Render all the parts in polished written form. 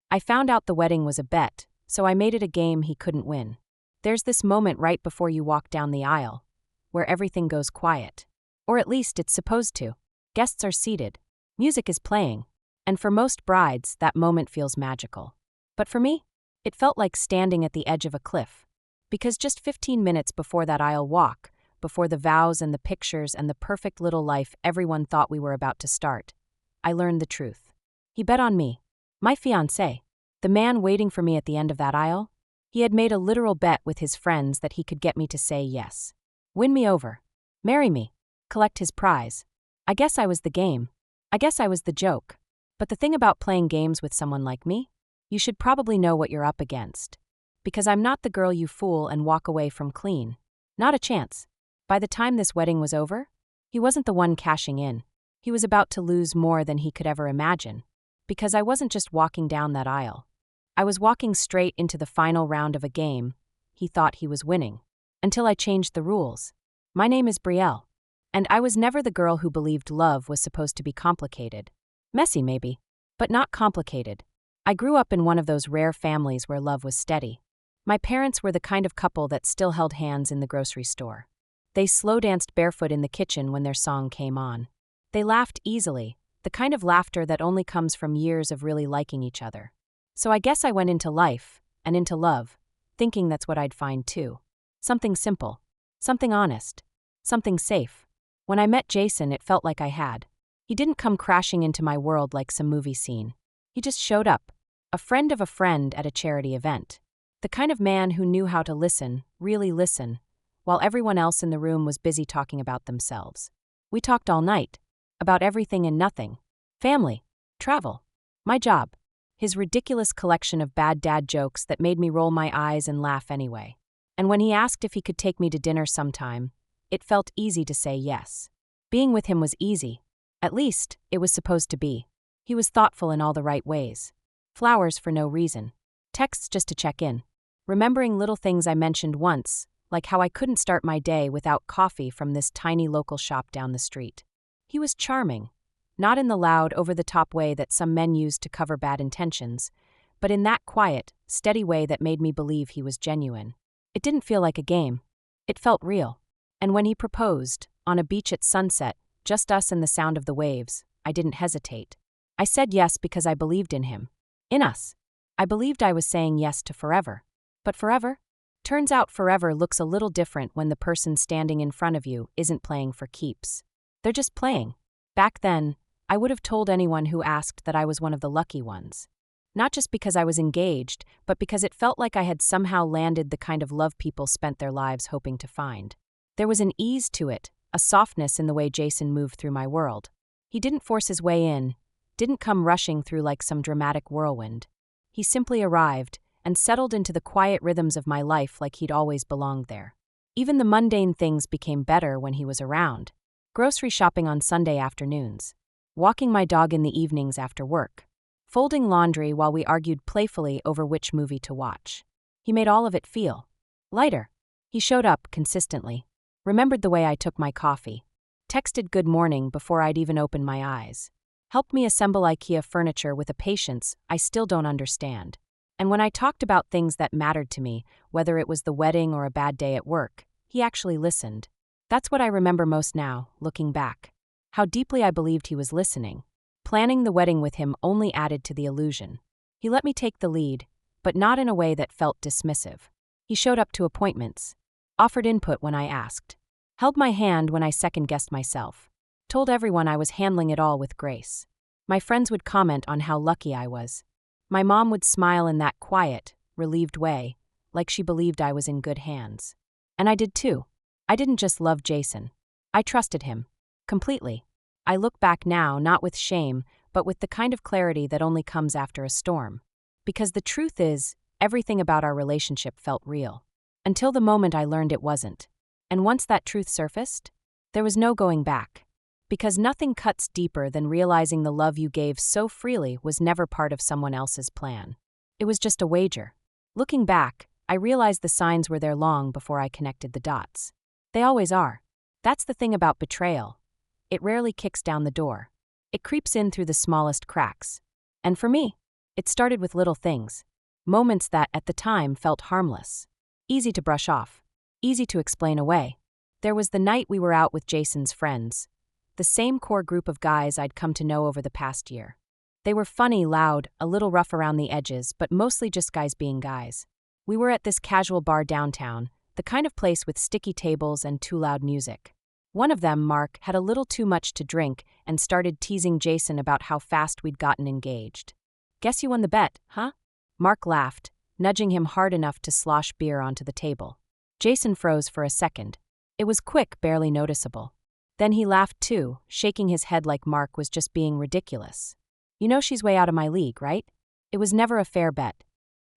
I found out the wedding was a bet, so I made it a game he couldn't win. There's this moment right before you walk down the aisle, where everything goes quiet. Or at least it's supposed to. Guests are seated. Music is playing. And for most brides, that moment feels magical. But for me, it felt like standing at the edge of a cliff. Because just 15 minutes before that aisle walk, before the vows and the pictures and the perfect little life everyone thought we were about to start, I learned the truth. He bet on me. My fiancé. The man waiting for me at the end of that aisle. He had made a literal bet with his friends that he could get me to say yes. Win me over. Marry me. Collect his prize. I guess I was the game. I guess I was the joke. But the thing about playing games with someone like me? You should probably know what you're up against. Because I'm not the girl you fool and walk away from clean. Not a chance. By the time this wedding was over, he wasn't the one cashing in. He was about to lose more than he could ever imagine. Because I wasn't just walking down that aisle. I was walking straight into the final round of a game he thought he was winning. Until I changed the rules. My name is Betrayal. And I was never the girl who believed love was supposed to be complicated. Messy maybe, but not complicated. I grew up in one of those rare families where love was steady. My parents were the kind of couple that still held hands in the grocery store. They slow danced barefoot in the kitchen when their song came on. They laughed easily, the kind of laughter that only comes from years of really liking each other. So I guess I went into life, and into love, thinking that's what I'd find too. Something simple. Something honest. Something safe. When I met Jason, it felt like I had. He didn't come crashing into my world like some movie scene. He just showed up, a friend of a friend at a charity event. The kind of man who knew how to listen, really listen, while everyone else in the room was busy talking about themselves. We talked all night, about everything and nothing. Family, travel, my job, his ridiculous collection of bad dad jokes that made me roll my eyes and laugh anyway. And when he asked if he could take me to dinner sometime, it felt easy to say yes. Being with him was easy. At least, it was supposed to be. He was thoughtful in all the right ways. Flowers for no reason. Texts just to check in. Remembering little things I mentioned once, like how I couldn't start my day without coffee from this tiny local shop down the street. He was charming. Not in the loud, over-the-top way that some men use to cover bad intentions, but in that quiet, steady way that made me believe he was genuine. It didn't feel like a game. It felt real. And when he proposed, on a beach at sunset, just us and the sound of the waves, I didn't hesitate. I said yes because I believed in him. In us. I believed I was saying yes to forever. But forever? Turns out forever looks a little different when the person standing in front of you isn't playing for keeps. They're just playing. Back then, I would have told anyone who asked that I was one of the lucky ones. Not just because I was engaged, but because it felt like I had somehow landed the kind of love people spent their lives hoping to find. There was an ease to it, a softness in the way Jason moved through my world. He didn't force his way in, didn't come rushing through like some dramatic whirlwind. He simply arrived and settled into the quiet rhythms of my life like he'd always belonged there. Even the mundane things became better when he was around. Grocery shopping on Sunday afternoons. Walking my dog in the evenings after work. Folding laundry while we argued playfully over which movie to watch. He made all of it feel lighter. He showed up consistently. Remembered the way I took my coffee. Texted good morning before I'd even opened my eyes. Helped me assemble IKEA furniture with a patience I still don't understand. And when I talked about things that mattered to me, whether it was the wedding or a bad day at work, he actually listened. That's what I remember most now, looking back. How deeply I believed he was listening. Planning the wedding with him only added to the illusion. He let me take the lead, but not in a way that felt dismissive. He showed up to appointments. Offered input when I asked. Held my hand when I second-guessed myself. Told everyone I was handling it all with grace. My friends would comment on how lucky I was. My mom would smile in that quiet, relieved way, like she believed I was in good hands. And I did too. I didn't just love Jason. I trusted him. Completely. I look back now not with shame, but with the kind of clarity that only comes after a storm. Because the truth is, everything about our relationship felt real. Until the moment I learned it wasn't. And once that truth surfaced, there was no going back. Because nothing cuts deeper than realizing the love you gave so freely was never part of someone else's plan. It was just a wager. Looking back, I realized the signs were there long before I connected the dots. They always are. That's the thing about betrayal. It rarely kicks down the door. It creeps in through the smallest cracks. And for me, It started with little things. Moments that, at the time, felt harmless. Easy to brush off. Easy to explain away. There was the night we were out with Jason's friends. The same core group of guys I'd come to know over the past year. They were funny, loud, a little rough around the edges, but mostly just guys being guys. We were at this casual bar downtown, the kind of place with sticky tables and too loud music. One of them, Mark, had a little too much to drink and started teasing Jason about how fast we'd gotten engaged. "Guess you won the bet, huh?" Mark laughed, nudging him hard enough to slosh beer onto the table. Jason froze for a second. It was quick, barely noticeable. Then he laughed too, shaking his head like Mark was just being ridiculous. "You know she's way out of my league, right? It was never a fair bet."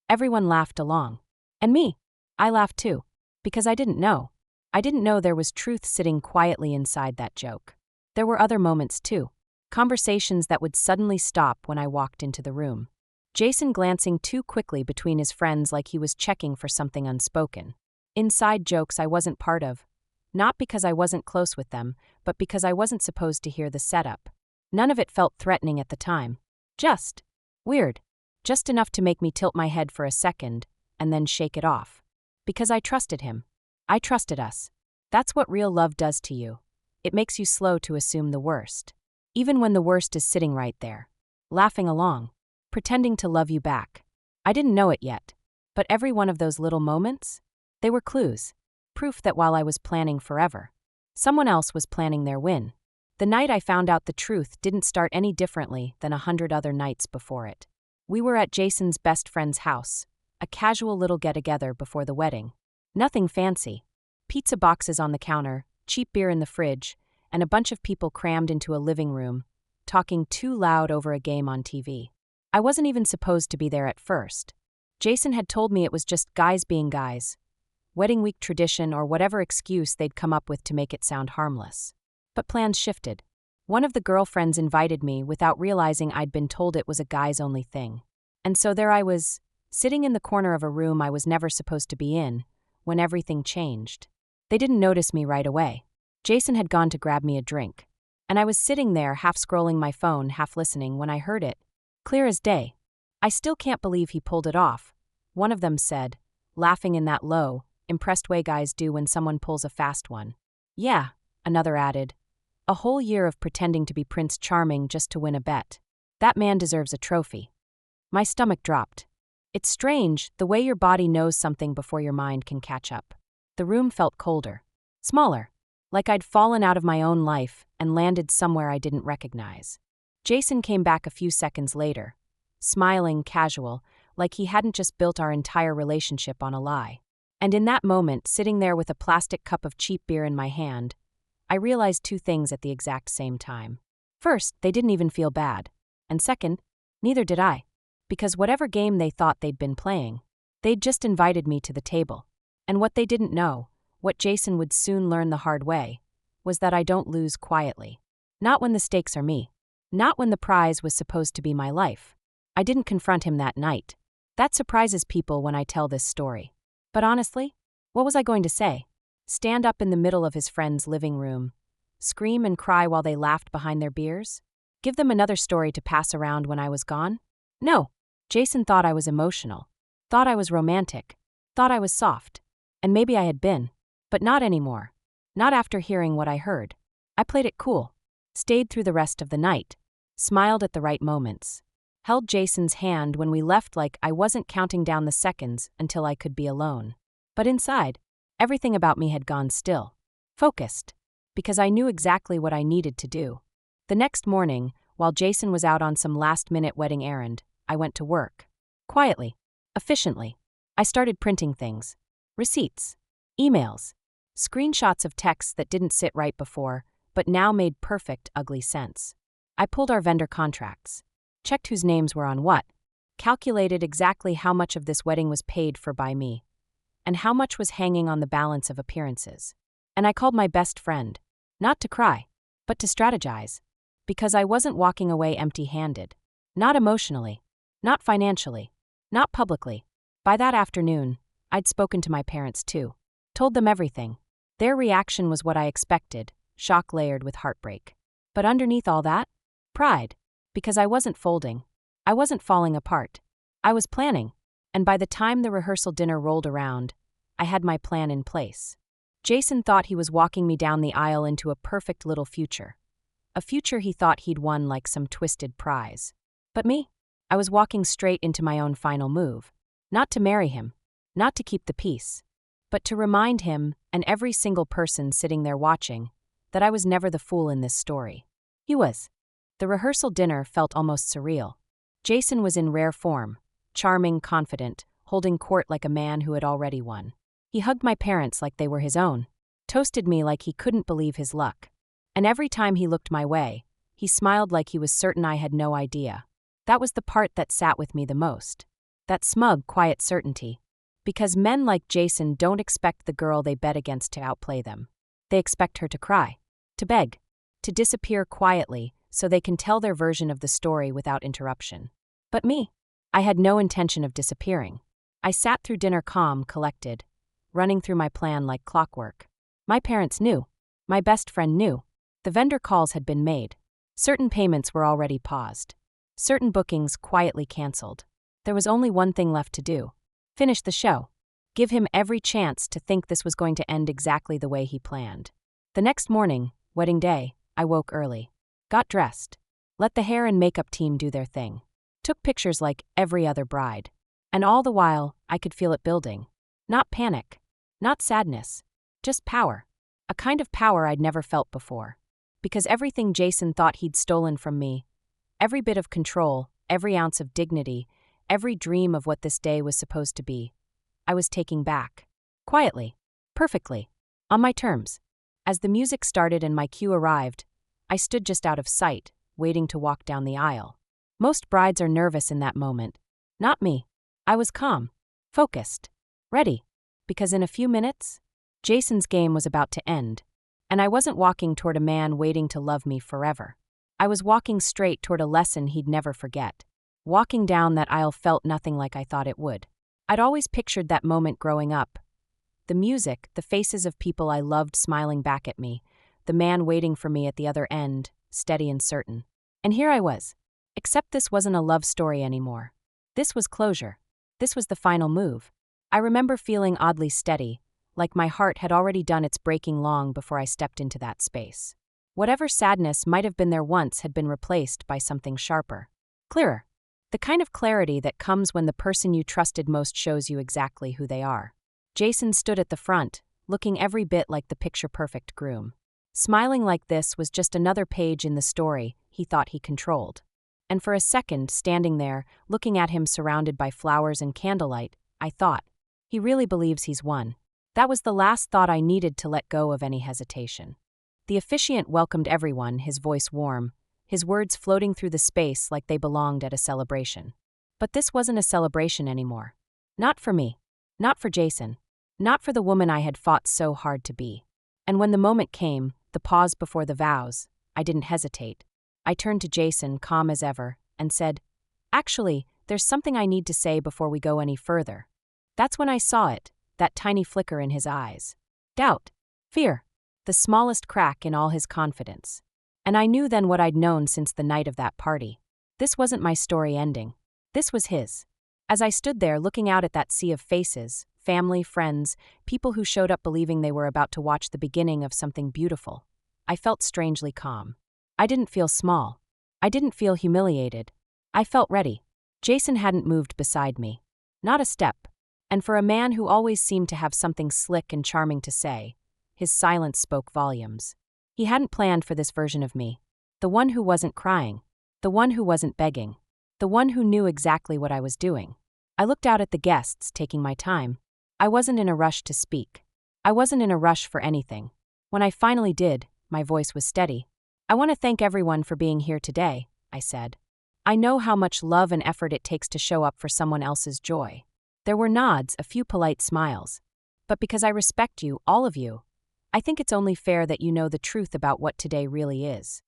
Everyone laughed along. And me. I laughed too. Because I didn't know. I didn't know there was truth sitting quietly inside that joke. There were other moments too. Conversations that would suddenly stop when I walked into the room. Jason glancing too quickly between his friends like he was checking for something unspoken. Inside jokes I wasn't part of. Not because I wasn't close with them, but because I wasn't supposed to hear the setup. None of it felt threatening at the time. Just weird. Just enough to make me tilt my head for a second, and then shake it off. Because I trusted him. I trusted us. That's what real love does to you. It makes you slow to assume the worst. Even when the worst is sitting right there. Laughing along. Pretending to love you back. I didn't know it yet. But every one of those little moments? They were clues. Proof that while I was planning forever, someone else was planning their win. The night I found out the truth didn't start any differently than 100 other nights before it. We were at Jason's best friend's house. A casual little get-together before the wedding. Nothing fancy. Pizza boxes on the counter, cheap beer in the fridge, and a bunch of people crammed into a living room, talking too loud over a game on TV. I wasn't even supposed to be there at first. Jason had told me it was just guys being guys. Wedding week tradition or whatever excuse they'd come up with to make it sound harmless. But plans shifted. One of the girlfriends invited me without realizing I'd been told it was a guys-only thing. And so there I was, sitting in the corner of a room I was never supposed to be in, when everything changed. They didn't notice me right away. Jason had gone to grab me a drink. And I was sitting there half scrolling my phone, half listening when I heard it. Clear as day. "I still can't believe he pulled it off," one of them said, laughing in that low, impressed way guys do when someone pulls a fast one. "Yeah," another added. "A whole year of pretending to be Prince Charming just to win a bet. That man deserves a trophy." My stomach dropped. It's strange, the way your body knows something before your mind can catch up. The room felt colder. Smaller. Like I'd fallen out of my own life and landed somewhere I didn't recognize. Jason came back a few seconds later. Smiling, casual, like he hadn't just built our entire relationship on a lie. And in that moment, sitting there with a plastic cup of cheap beer in my hand, I realized two things at the exact same time. First, they didn't even feel bad. And second, neither did I. Because whatever game they thought they'd been playing, they'd just invited me to the table. And what they didn't know, what Jason would soon learn the hard way, was that I don't lose quietly. Not when the stakes are me. Not when the prize was supposed to be my life. I didn't confront him that night. That surprises people when I tell this story. But honestly, what was I going to say? Stand up in the middle of his friend's living room? Scream and cry while they laughed behind their beers? Give them another story to pass around when I was gone? No. Jason thought I was emotional. Thought I was romantic. Thought I was soft. And maybe I had been. But not anymore. Not after hearing what I heard. I played it cool. Stayed through the rest of the night. Smiled at the right moments. Held Jason's hand when we left like I wasn't counting down the seconds until I could be alone. But inside, everything about me had gone still. Focused. Because I knew exactly what I needed to do. The next morning, while Jason was out on some last-minute wedding errand, I went to work. Quietly. Efficiently. I started printing things. Receipts. Emails. Screenshots of texts that didn't sit right before, but now made perfect, ugly sense. I pulled our vendor contracts. Checked whose names were on what. Calculated exactly how much of this wedding was paid for by me. And how much was hanging on the balance of appearances. And I called my best friend. Not to cry, but to strategize. Because I wasn't walking away empty-handed. Not emotionally. Not financially. Not publicly. By that afternoon, I'd spoken to my parents too. Told them everything. Their reaction was what I expected, shock layered with heartbreak. But underneath all that, pride. Because I wasn't folding. I wasn't falling apart. I was planning. And by the time the rehearsal dinner rolled around, I had my plan in place. Jason thought he was walking me down the aisle into a perfect little future. A future he thought he'd won like some twisted prize. But me? I was walking straight into my own final move. Not to marry him. Not to keep the peace. But to remind him, and every single person sitting there watching, that I was never the fool in this story. He was. The rehearsal dinner felt almost surreal. Jason was in rare form, charming, confident, holding court like a man who had already won. He hugged my parents like they were his own, toasted me like he couldn't believe his luck. And every time he looked my way, he smiled like he was certain I had no idea. That was the part that sat with me the most. That smug, quiet certainty. Because men like Jason don't expect the girl they bet against to outplay them. They expect her to cry, to beg, to disappear quietly so they can tell their version of the story without interruption. But me? I had no intention of disappearing. I sat through dinner calm, collected, running through my plan like clockwork. My parents knew. My best friend knew. The vendor calls had been made. Certain payments were already paused. Certain bookings quietly canceled. There was only one thing left to do. Finish the show. Give him every chance to think this was going to end exactly the way he planned. The next morning, wedding day, I woke early. Got dressed. Let the hair and makeup team do their thing. Took pictures like every other bride. And all the while, I could feel it building. Not panic. Not sadness. Just power. A kind of power I'd never felt before. Because everything Jason thought he'd stolen from me, every bit of control, every ounce of dignity, every dream of what this day was supposed to be, I was taking back. Quietly. Perfectly. On my terms. As the music started and my cue arrived, I stood just out of sight, waiting to walk down the aisle. Most brides are nervous in that moment. Not me. I was calm. Focused. Ready. Because in a few minutes, Jason's game was about to end. And I wasn't walking toward a man waiting to love me forever. I was walking straight toward a lesson he'd never forget. Walking down that aisle felt nothing like I thought it would. I'd always pictured that moment growing up. The music, the faces of people I loved smiling back at me, the man waiting for me at the other end, steady and certain. And here I was. Except this wasn't a love story anymore. This was closure. This was the final move. I remember feeling oddly steady, like my heart had already done its breaking long before I stepped into that space. Whatever sadness might have been there once had been replaced by something sharper. Clearer. The kind of clarity that comes when the person you trusted most shows you exactly who they are. Jason stood at the front, looking every bit like the picture-perfect groom. Smiling like this was just another page in the story he thought he controlled. And for a second, standing there, looking at him surrounded by flowers and candlelight, I thought, he really believes he's won. That was the last thought I needed to let go of any hesitation. The officiant welcomed everyone, his voice warm, his words floating through the space like they belonged at a celebration. But this wasn't a celebration anymore. Not for me. Not for Jason. Not for the woman I had fought so hard to be. And when the moment came, the pause before the vows, I didn't hesitate. I turned to Jason, calm as ever, and said, "Actually, there's something I need to say before we go any further." That's when I saw it, that tiny flicker in his eyes. Doubt. Fear. The smallest crack in all his confidence. And I knew then what I'd known since the night of that party. This wasn't my story ending. This was his. As I stood there looking out at that sea of faces, family, friends, people who showed up believing they were about to watch the beginning of something beautiful, I felt strangely calm. I didn't feel small. I didn't feel humiliated. I felt ready. Jason hadn't moved beside me. Not a step. And for a man who always seemed to have something slick and charming to say, his silence spoke volumes. He hadn't planned for this version of me. The one who wasn't crying. The one who wasn't begging. The one who knew exactly what I was doing. I looked out at the guests, taking my time. I wasn't in a rush to speak. I wasn't in a rush for anything. When I finally did, my voice was steady. "I want to thank everyone for being here today," I said. "I know how much love and effort it takes to show up for someone else's joy." There were nods, a few polite smiles. But because I respect you, all of you, I think it's only fair that you know the truth about what today really is.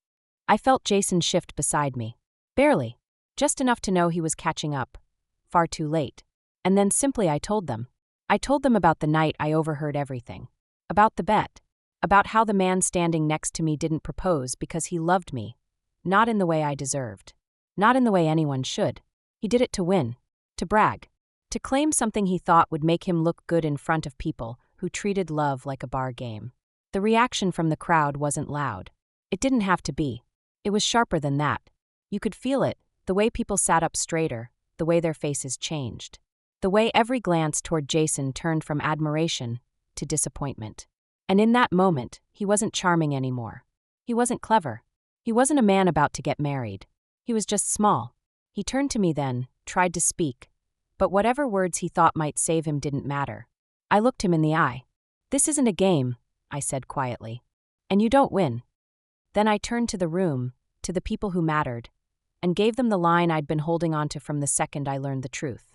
I felt Jason shift beside me. Barely. Just enough to know he was catching up. Far too late. And then simply I told them. I told them about the night I overheard everything. About the bet. About how the man standing next to me didn't propose because he loved me. Not in the way I deserved. Not in the way anyone should. He did it to win, to brag, to claim something he thought would make him look good in front of people who treated love like a bar game. The reaction from the crowd wasn't loud. It didn't have to be. It was sharper than that. You could feel it, the way people sat up straighter, the way their faces changed. The way every glance toward Jason turned from admiration to disappointment. And in that moment, he wasn't charming anymore. He wasn't clever. He wasn't a man about to get married. He was just small. He turned to me then, tried to speak. But whatever words he thought might save him didn't matter. I looked him in the eye. "This isn't a game," I said quietly. "And you don't win." Then I turned to the room, to the people who mattered, and gave them the line I'd been holding onto from the second I learned the truth.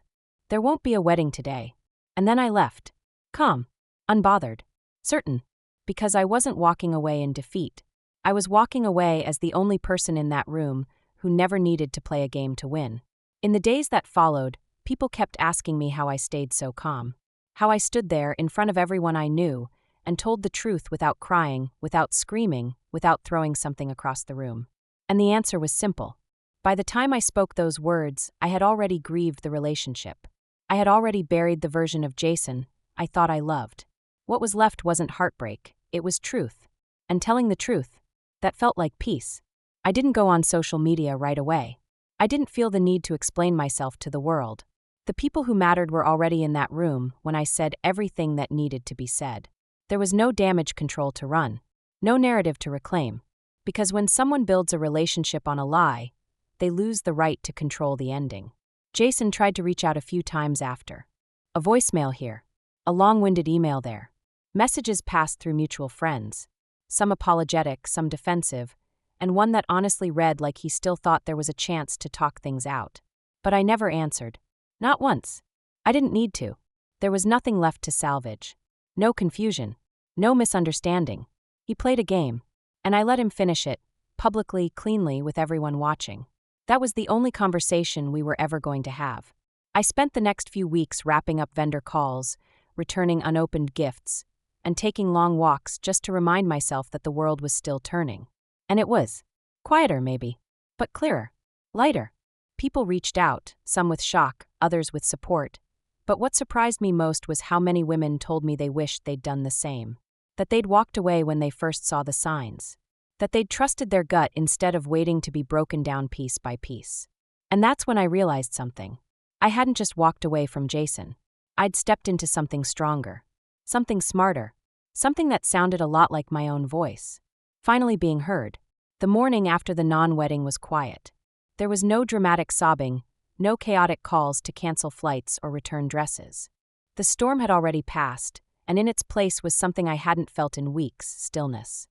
"There won't be a wedding today." And then I left. Calm. Unbothered. Certain. Because I wasn't walking away in defeat. I was walking away as the only person in that room who never needed to play a game to win. In the days that followed, people kept asking me how I stayed so calm. How I stood there in front of everyone I knew and told the truth without crying, without screaming, without throwing something across the room. And the answer was simple. By the time I spoke those words, I had already grieved the relationship. I had already buried the version of Jason I thought I loved. What was left wasn't heartbreak, it was truth. And telling the truth, that felt like peace. I didn't go on social media right away. I didn't feel the need to explain myself to the world. The people who mattered were already in that room when I said everything that needed to be said. There was no damage control to run, no narrative to reclaim. Because when someone builds a relationship on a lie, they lose the right to control the ending. Jason tried to reach out a few times after. A voicemail here, a long-winded email there. Messages passed through mutual friends, some apologetic, some defensive, and one that honestly read like he still thought there was a chance to talk things out. But I never answered. Not once. I didn't need to. There was nothing left to salvage. No confusion. No misunderstanding. He played a game, and I let him finish it, publicly, cleanly, with everyone watching. That was the only conversation we were ever going to have. I spent the next few weeks wrapping up vendor calls, returning unopened gifts, and taking long walks just to remind myself that the world was still turning. And it was. Quieter, maybe, but clearer, lighter. People reached out, some with shock, others with support. But what surprised me most was how many women told me they wished they'd done the same. That they'd walked away when they first saw the signs. That they'd trusted their gut instead of waiting to be broken down piece by piece. And that's when I realized something. I hadn't just walked away from Jason. I'd stepped into something stronger. Something smarter. Something that sounded a lot like my own voice. Finally being heard. The morning after the non-wedding was quiet. There was no dramatic sobbing, no chaotic calls to cancel flights or return dresses. The storm had already passed, and in its place was something I hadn't felt in weeks, stillness.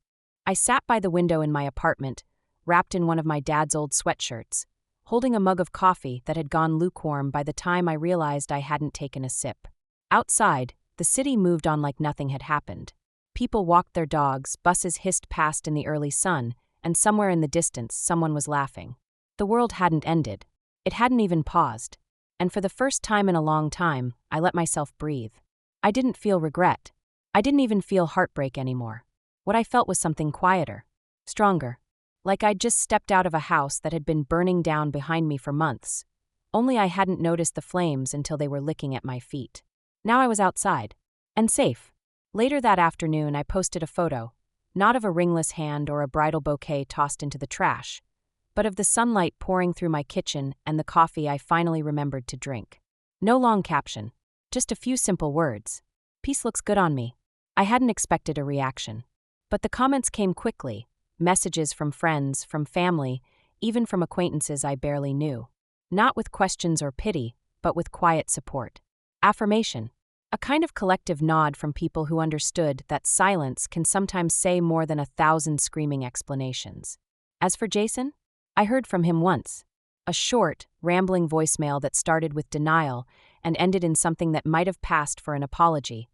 I sat by the window in my apartment, wrapped in one of my dad's old sweatshirts, holding a mug of coffee that had gone lukewarm by the time I realized I hadn't taken a sip. Outside, the city moved on like nothing had happened. People walked their dogs, buses hissed past in the early sun, and somewhere in the distance, someone was laughing. The world hadn't ended. It hadn't even paused. And for the first time in a long time, I let myself breathe. I didn't feel regret. I didn't even feel heartbreak anymore. What I felt was something quieter, stronger. Like I'd just stepped out of a house that had been burning down behind me for months. Only I hadn't noticed the flames until they were licking at my feet. Now I was outside. And safe. Later that afternoon, I posted a photo, not of a ringless hand or a bridal bouquet tossed into the trash, but of the sunlight pouring through my kitchen and the coffee I finally remembered to drink. No long caption, just a few simple words. Peace looks good on me. I hadn't expected a reaction. But the comments came quickly, messages from friends, from family, even from acquaintances I barely knew. Not with questions or pity, but with quiet support. Affirmation. A kind of collective nod from people who understood that silence can sometimes say more than 1,000 screaming explanations. As for Jason, I heard from him once. A short, rambling voicemail that started with denial and ended in something that might have passed for an apology,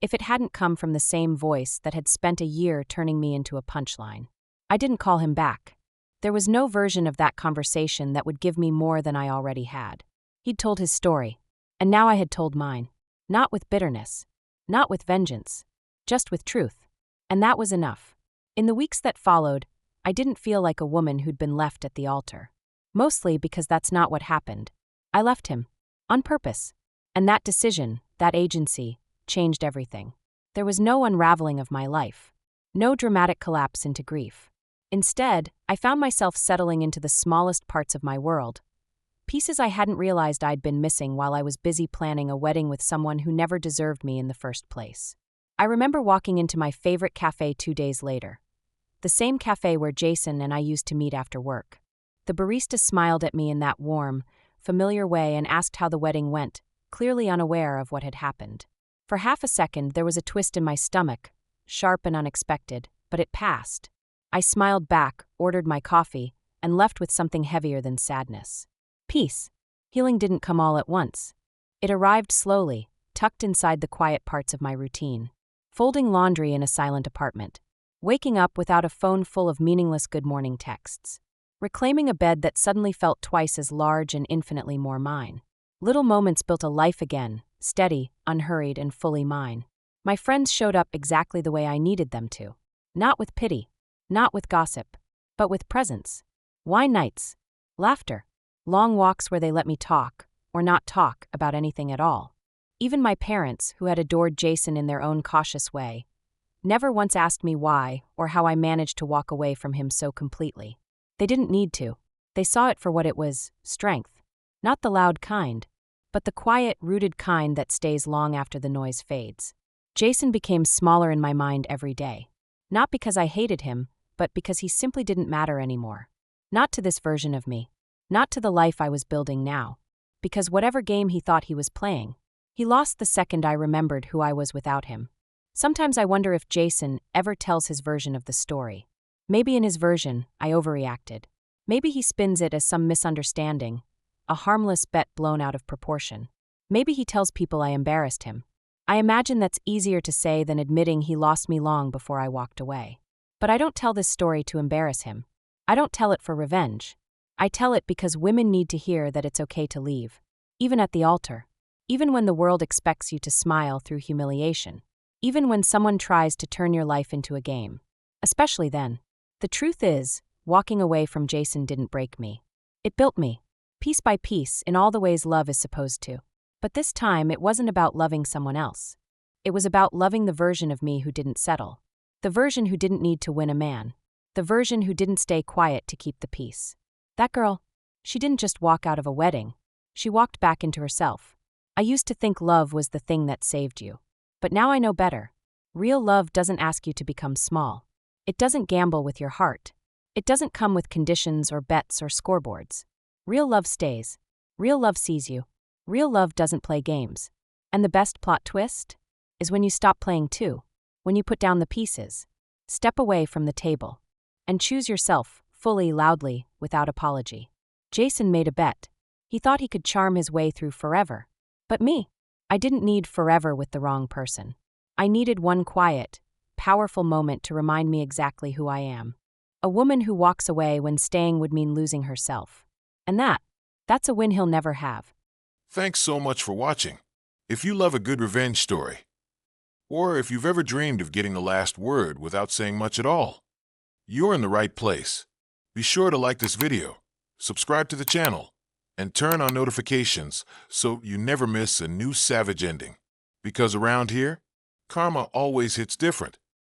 if it hadn't come from the same voice that had spent a year turning me into a punchline. I didn't call him back. There was no version of that conversation that would give me more than I already had. He'd told his story, and now I had told mine. Not with bitterness, not with vengeance, just with truth. And that was enough. In the weeks that followed, I didn't feel like a woman who'd been left at the altar. Mostly because that's not what happened. I left him. On purpose. And that decision, that agency, changed everything. There was no unraveling of my life. No dramatic collapse into grief. Instead, I found myself settling into the smallest parts of my world. Pieces I hadn't realized I'd been missing while I was busy planning a wedding with someone who never deserved me in the first place. I remember walking into my favorite cafe 2 days later. The same cafe where Jason and I used to meet after work. The barista smiled at me in that warm, familiar way and asked how the wedding went, clearly unaware of what had happened. For half a second, there was a twist in my stomach, sharp and unexpected, but it passed. I smiled back, ordered my coffee, and left with something heavier than sadness. Peace. Healing didn't come all at once. It arrived slowly, tucked inside the quiet parts of my routine. Folding laundry in a silent apartment. Waking up without a phone full of meaningless good morning texts. Reclaiming a bed that suddenly felt twice as large and infinitely more mine. Little moments built a life again, steady, unhurried, and fully mine. My friends showed up exactly the way I needed them to. Not with pity, not with gossip, but with presence. Wine nights, laughter, long walks where they let me talk, or not talk, about anything at all. Even my parents, who had adored Jason in their own cautious way, never once asked me why or how I managed to walk away from him so completely. They didn't need to. They saw it for what it was, strength. Not the loud kind, but the quiet, rooted kind that stays long after the noise fades. Jason became smaller in my mind every day. Not because I hated him, but because he simply didn't matter anymore. Not to this version of me. Not to the life I was building now. Because whatever game he thought he was playing, he lost the second I remembered who I was without him. Sometimes I wonder if Jason ever tells his version of the story. Maybe in his version, I overreacted. Maybe he spins it as some misunderstanding, a harmless bet blown out of proportion. Maybe he tells people I embarrassed him. I imagine that's easier to say than admitting he lost me long before I walked away. But I don't tell this story to embarrass him. I don't tell it for revenge. I tell it because women need to hear that it's okay to leave. Even at the altar. Even when the world expects you to smile through humiliation. Even when someone tries to turn your life into a game. Especially then. The truth is, walking away from Jason didn't break me. It built me, piece by piece, in all the ways love is supposed to. But this time, it wasn't about loving someone else. It was about loving the version of me who didn't settle. The version who didn't need to win a man. The version who didn't stay quiet to keep the peace. That girl, she didn't just walk out of a wedding. She walked back into herself. I used to think love was the thing that saved you. But now I know better. Real love doesn't ask you to become small. It doesn't gamble with your heart. It doesn't come with conditions or bets or scoreboards. Real love stays. Real love sees you. Real love doesn't play games. And the best plot twist is when you stop playing too. When you put down the pieces. Step away from the table. And choose yourself, fully, loudly, without apology. Jason made a bet. He thought he could charm his way through forever. But me, I didn't need forever with the wrong person. I needed one quiet, powerful moment to remind me exactly who I am. A woman who walks away when staying would mean losing herself. And that's a win he'll never have. Thanks so much for watching. If you love a good revenge story, or if you've ever dreamed of getting the last word without saying much at all, you're in the right place. Be sure to like this video, subscribe to the channel, and turn on notifications so you never miss a new savage ending. Because around here, karma always hits different.